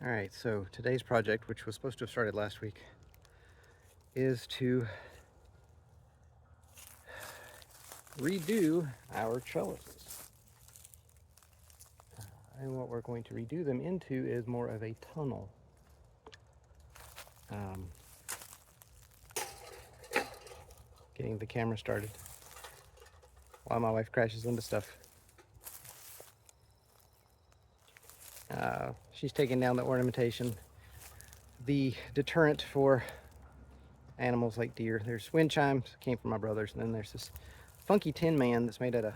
All right, so today's project, which was supposed to have started last week, is to redo our trellises. And what we're going to redo them into is more of a tunnel. Um, Getting the camera started while my wife crashes into stuff. She's taking down the ornamentation, the deterrent for animals like deer. There's wind chimes, came from my brother's, and then there's this funky tin man that's made out of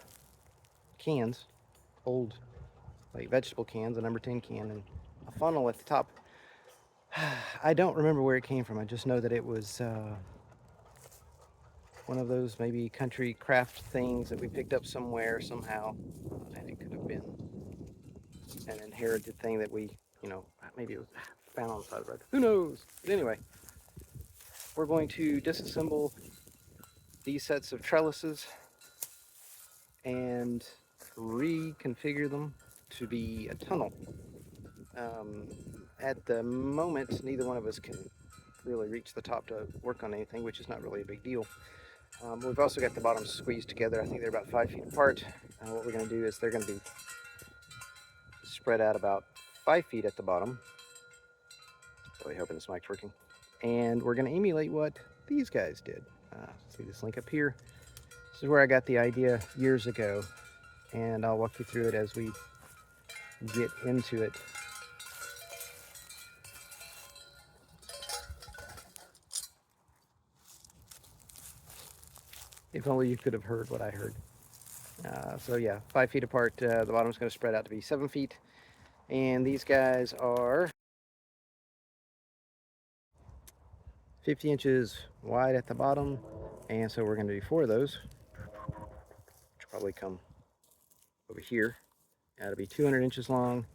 cans, old like vegetable cans, a number 10 can, and a funnel at the top. I don't remember where it came from. I just know that it was one of those maybe country craft things that we picked up somewhere somehow, and it could have been an inherited thing that we, maybe it was found on the side of the road. Who knows? But anyway, we're going to disassemble these sets of trellises and reconfigure them to be a tunnel. At the moment, neither one of us can really reach the top to work on anything, which is not really a big deal. We've also got the bottoms squeezed together. I think they're about 5 feet apart. What we're going to do is they're going to be spread out about 5 feet at the bottom. Really hoping this mic's working. And we're going to emulate what these guys did. See this link up here? This is where I got the idea years ago, and I'll walk you through it as we get into it. If only you could have heard what I heard. So yeah, 5 feet apart. The bottom's going to spread out to be 7 feet. And these guys are 50 inches wide at the bottom. And so we're going to do 4 of those, which will probably come over here. That'll be 200 inches long.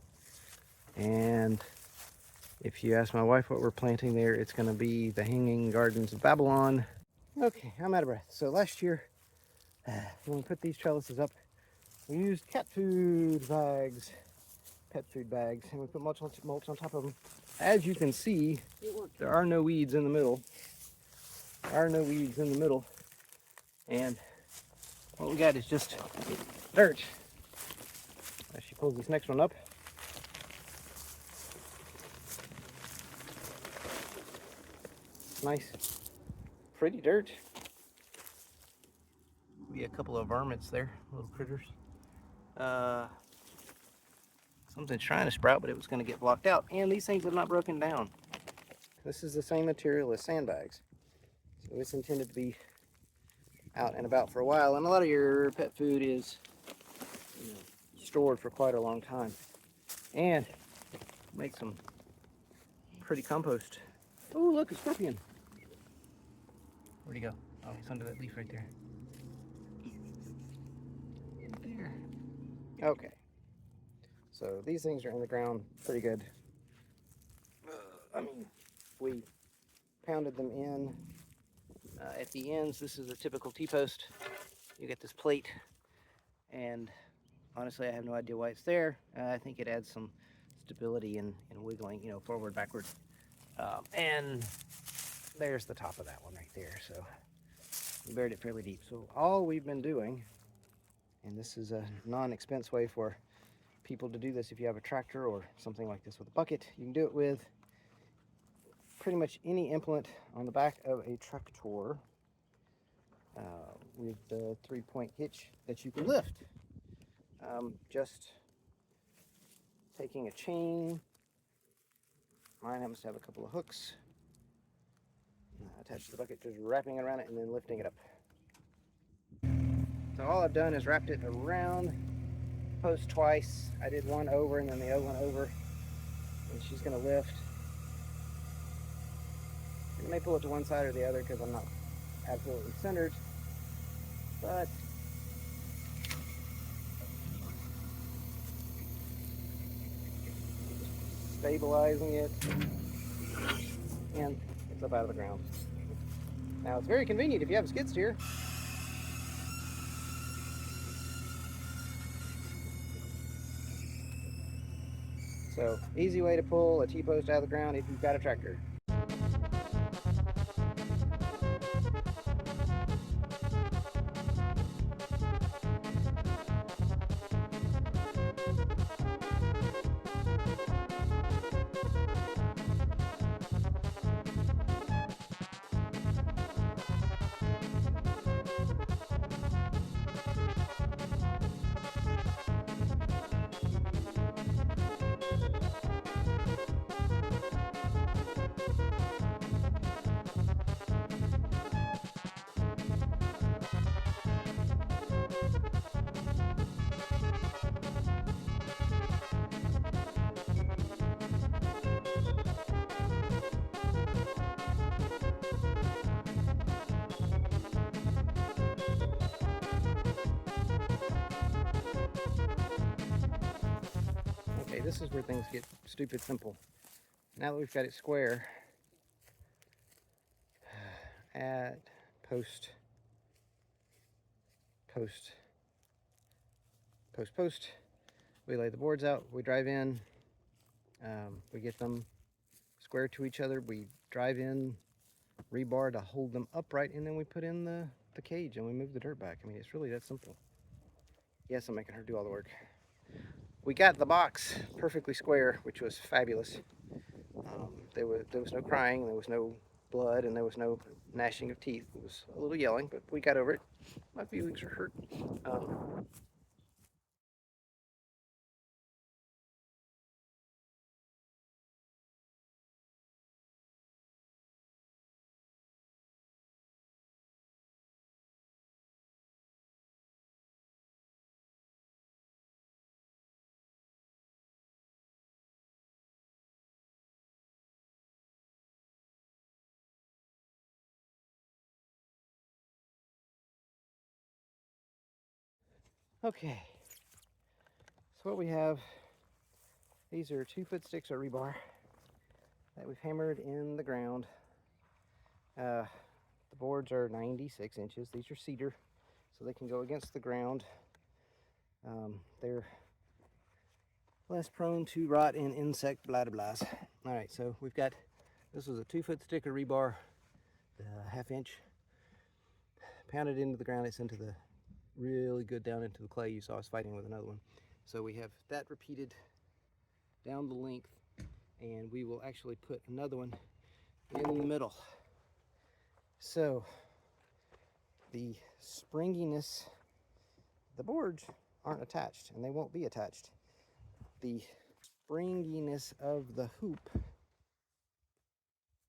And if you ask my wife what we're planting there, it's going to be the Hanging Gardens of Babylon. Okay, I'm out of breath. So last year, when we put these trellises up, we used cat food bags, pet food bags, and we put mulch on top of them. As you can see, there are no weeds in the middle. And what we got is just dirt. As she pulls this next one up, nice, pretty dirt. Be a couple of varmints there, little critters. Something's trying to sprout, but it was going to get blocked out. And these things have not broken down. This is the same material as sandbags, so it's intended to be out and about for a while. And a lot of your pet food is stored for quite a long time, and make some pretty compost. Oh, look, a scorpion. Where'd he go? Oh, he's under that leaf right there. There. Okay. So these things are in the ground pretty good. We pounded them in. At the ends, this is a typical T-post. You get this plate, and honestly, I have no idea why it's there. I think it adds some stability and wiggling, forward, backward. And there's the top of that one right there. So we buried it fairly deep. So all we've been doing, and this is a non-expense way for people to do this if you have a tractor or something like this with a bucket, you can do it with pretty much any implement on the back of a tractor with the 3-point hitch that you can lift. Just taking a chain, mine happens to have a couple of hooks, attached to the bucket, just wrapping it around it and then lifting it up. So all I've done is wrapped it around post twice. I did one over and then the other one over, and she's going to lift. I may pull it to one side or the other because I'm not absolutely centered, but stabilizing it, and it's up out of the ground. Now it's very convenient if you have a skid steer. So easy way to pull a T-post out of the ground if you've got a tractor. Okay, this is where things get stupid simple. Now that we've got it square, add, post, post, post, post. We lay the boards out, we drive in, we get them square to each other, we drive in rebar to hold them upright, and then we put in the cage and we move the dirt back. I mean, it's really that simple. Yes, I'm making her do all the work. We got the box perfectly square, which was fabulous. There was no crying, there was no blood, and there was no gnashing of teeth. It was a little yelling, but we got over it. My feelings are hurt. Okay, so what we have, these are 2-foot sticks of rebar that we've hammered in the ground. The boards are 96 inches. These are cedar, so they can go against the ground. They're less prone to rot and insect blah blah blahs. All right, so we've got, this is a 2-foot stick of rebar, 1/2 inch, pounded into the ground. It's into the, really good down into the clay. You saw us fighting with another one. So we have that repeated down the length, and we will actually put another one in the middle. So the springiness, the boards aren't attached, and they won't be attached. The springiness of the hoop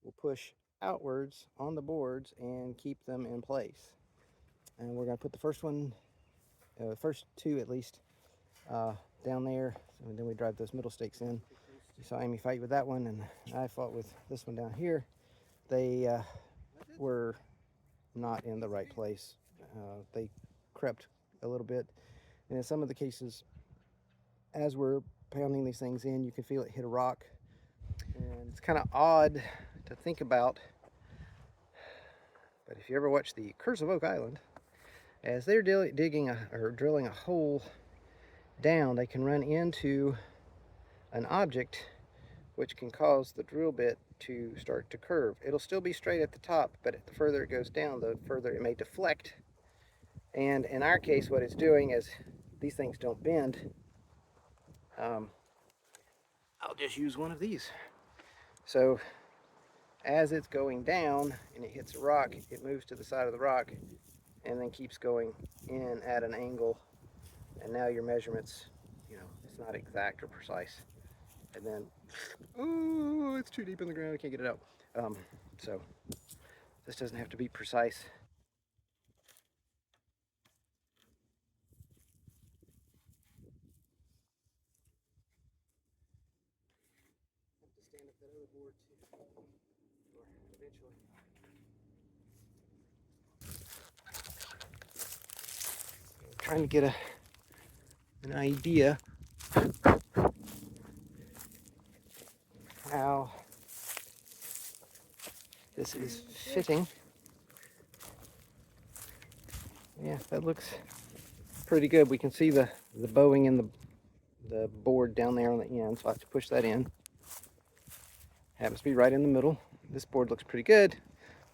will push outwards on the boards and keep them in place. And we're going to put the first one, first two at least, down there, and then we drive those middle stakes in. You saw Amy fight with that one, and I fought with this one down here. They were not in the right place. They crept a little bit, and in some of the cases, as we're pounding these things in, you can feel it hit a rock. And it's kind of odd to think about, but if you ever watch the Curse of Oak Island, as they're digging or drilling a hole down, they can run into an object which can cause the drill bit to start to curve. It'll still be straight at the top, but the further it goes down, the further it may deflect. And in our case, what it's doing is, these things don't bend. I'll just use one of these. So as it's going down and it hits a rock, it moves to the side of the rock and then keeps going in at an angle. And now your measurements, it's not exact or precise. And then, oh, it's too deep in the ground, I can't get it out. So this doesn't have to be precise. Have to stand up that other board too, or eventually. I'm trying to get an idea how this is fitting. Yeah, that looks pretty good. We can see the bowing in the board down there on the end, so I have to push that in. Happens to be right in the middle. This board looks pretty good.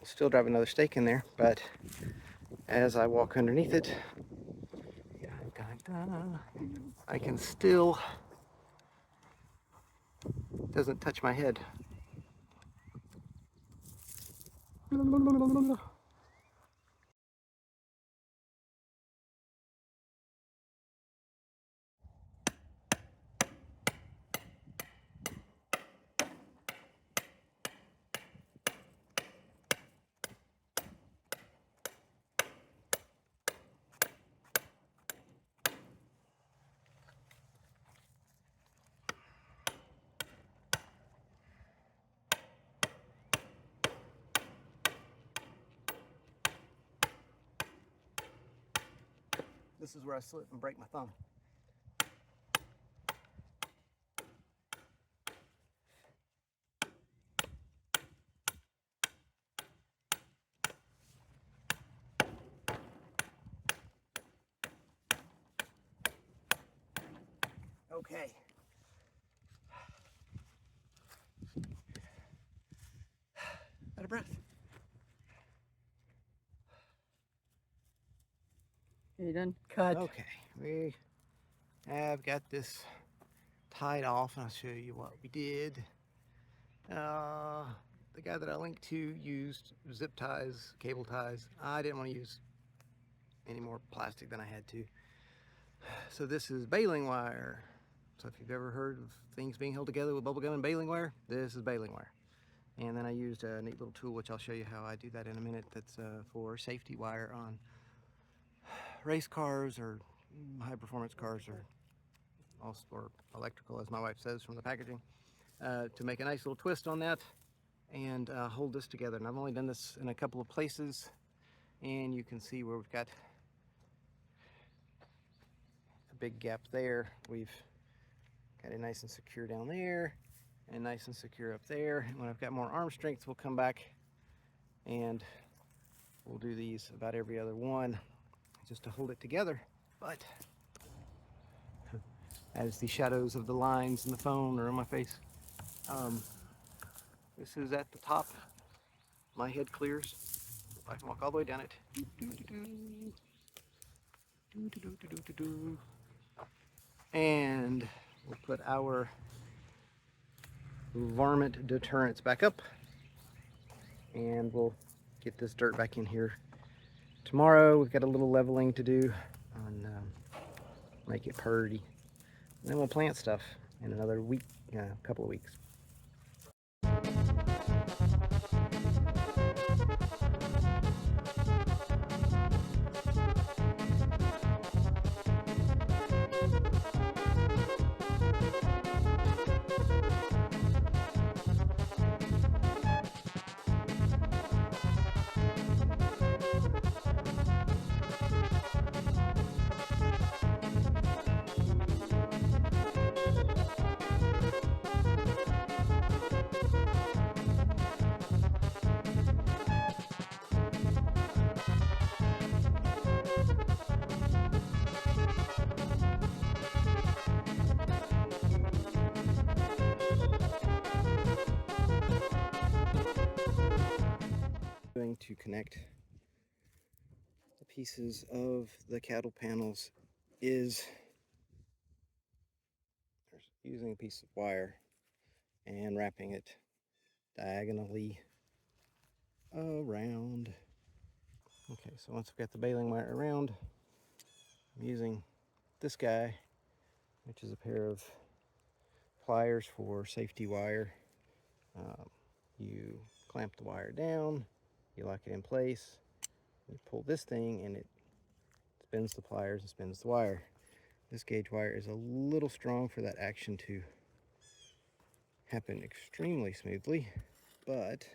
We'll still drive another stake in there, but as I walk underneath it, I can still, doesn't touch my head. This is where I slip and break my thumb. Okay. Out of breath. Are you done? Cut. Okay, we have got this tied off, and I'll show you what we did. The guy that I linked to used zip ties, cable ties. I didn't want to use any more plastic than I had to. So this is baling wire. So if you've ever heard of things being held together with bubble gum and baling wire, this is baling wire. And then I used a neat little tool, which I'll show you how I do that in a minute, that's for safety wire on race cars or high performance cars, or electrical, as my wife says from the packaging, to make a nice little twist on that and hold this together. And I've only done this in a couple of places, and you can see where we've got a big gap there. We've got it nice and secure down there and nice and secure up there. And when I've got more arm strength, we'll come back and we'll do these about every other one just to hold it together. But as the shadows of the lines in the phone are on my face, this is at the top. My head clears. I can walk all the way down it. And we'll put our varmint deterrents back up, and we'll get this dirt back in here tomorrow. We've got a little leveling to do and make it purdy, and then we'll plant stuff in another week, couple of weeks. Going to connect the pieces of the cattle panels is using a piece of wire and wrapping it diagonally around. Okay, so once I've got the baling wire around, I'm using this guy, which is a pair of pliers for safety wire. You clamp the wire down, you lock it in place, you pull this thing and it spins the pliers and spins the wire. This gauge wire is a little strong for that action to happen extremely smoothly, but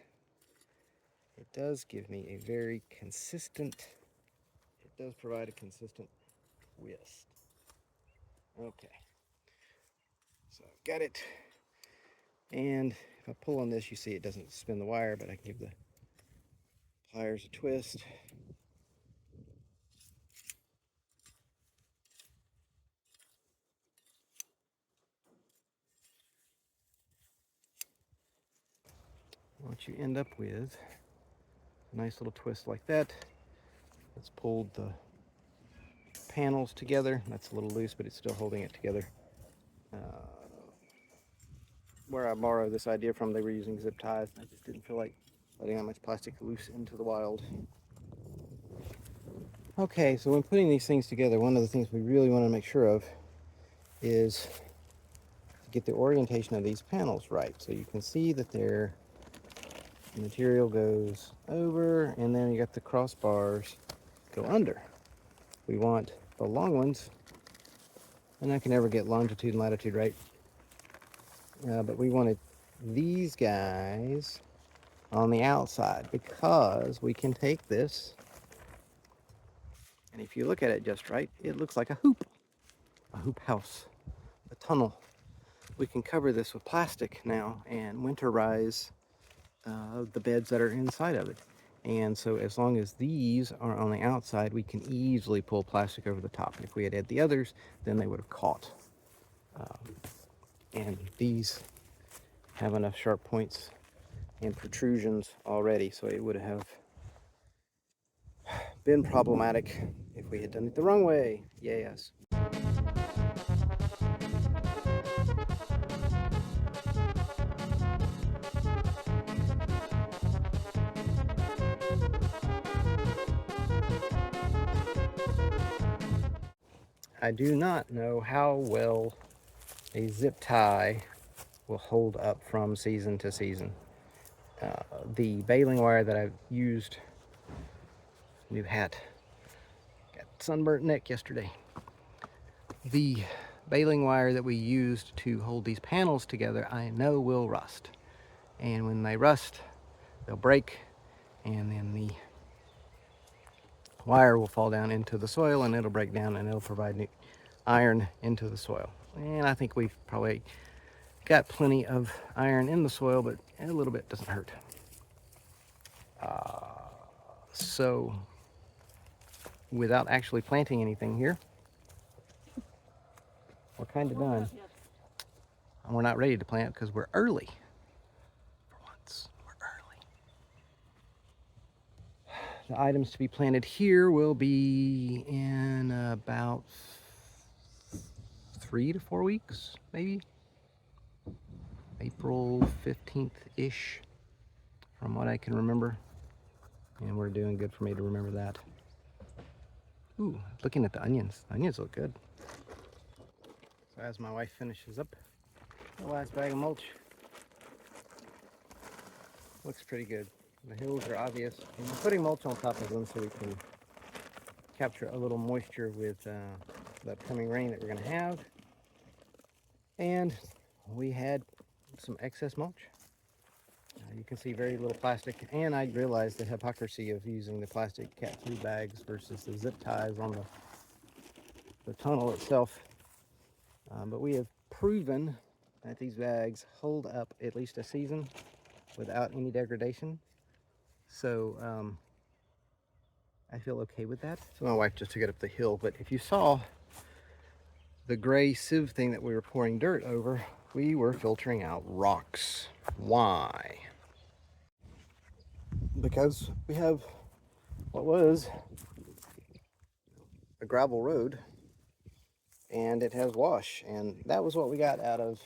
it does give me a very consistent, it does provide a consistent twist. Okay, so I've got it, and if I pull on this, you see it doesn't spin the wire, but I can give the pliers a twist. what you end up with, a nice little twist like that. It's pulled the panels together. That's a little loose, but it's still holding it together. Where I borrowed this idea from, they were using zip ties. I just didn't feel like letting that much plastic loose into the wild. Okay, so when putting these things together, one of the things we really want to make sure of is to get the orientation of these panels right. So you can see that the material goes over, and then you got the crossbars go under. We want the long ones, and I can never get longitude and latitude right, but we wanted these guys on the outside, because we can take this, and if you look at it just right, it looks like a hoop house, a tunnel. We can cover this with plastic now and winterize the beds that are inside of it. And so as long as these are on the outside, we can easily pull plastic over the top. If we had the others, then they would have caught. And these have enough sharp points and protrusions already, so it would have been problematic if we had done it the wrong way. Yes. I do not know how well a zip tie will hold up from season to season. The baling wire that I've used, new hat, got sunburnt neck yesterday. The baling wire that we used to hold these panels together, I know will rust. And when they rust, they'll break, and then the wire will fall down into the soil, and it'll break down, and it'll provide new iron into the soil. And I think we've probably got plenty of iron in the soil, but a little bit doesn't hurt. So without actually planting anything here, we're kind of done. And we're not ready to plant because we're early. For once, we're early. The items to be planted here will be in about 3 to 4 weeks, maybe. April 15th-ish, from what I can remember. And we're doing good for me to remember that. Ooh, looking at the onions. The onions look good. So as my wife finishes up the last bag of mulch, looks pretty good. The hills are obvious. And we're putting mulch on top of them so we can capture a little moisture with the upcoming rain that we're going to have. And we had some excess mulch. You can see very little plastic, and I realized the hypocrisy of using the plastic cat food bags versus the zip ties on the tunnel itself. But we have proven that these bags hold up at least a season without any degradation. So I feel okay with that. So my wife just took it up the hill, but if you saw the gray sieve thing that we were pouring dirt over, we were filtering out rocks. Why? Because we have what was a gravel road, and it has wash, and that was what we got out of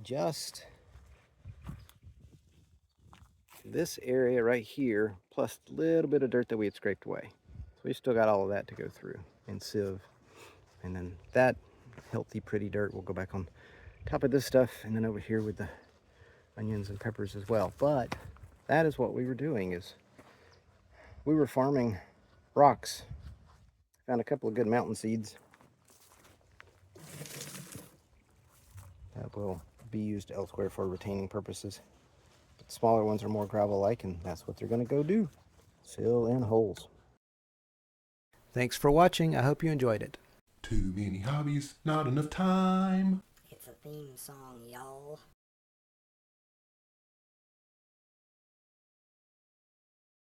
just this area right here, plus a little bit of dirt that we had scraped away. So we still got all of that to go through and sieve, and then that healthy pretty dirt will go back on top of this stuff, and then over here with the onions and peppers as well. But that is what we were doing, is we were farming rocks. Found a couple of good mountain seeds that will be used elsewhere for retaining purposes. But smaller ones are more gravel-like, and that's what they're going to go do. Fill in holes. Thanks for watching. I hope you enjoyed it. Too many hobbies, not enough time. It's a theme song, y'all.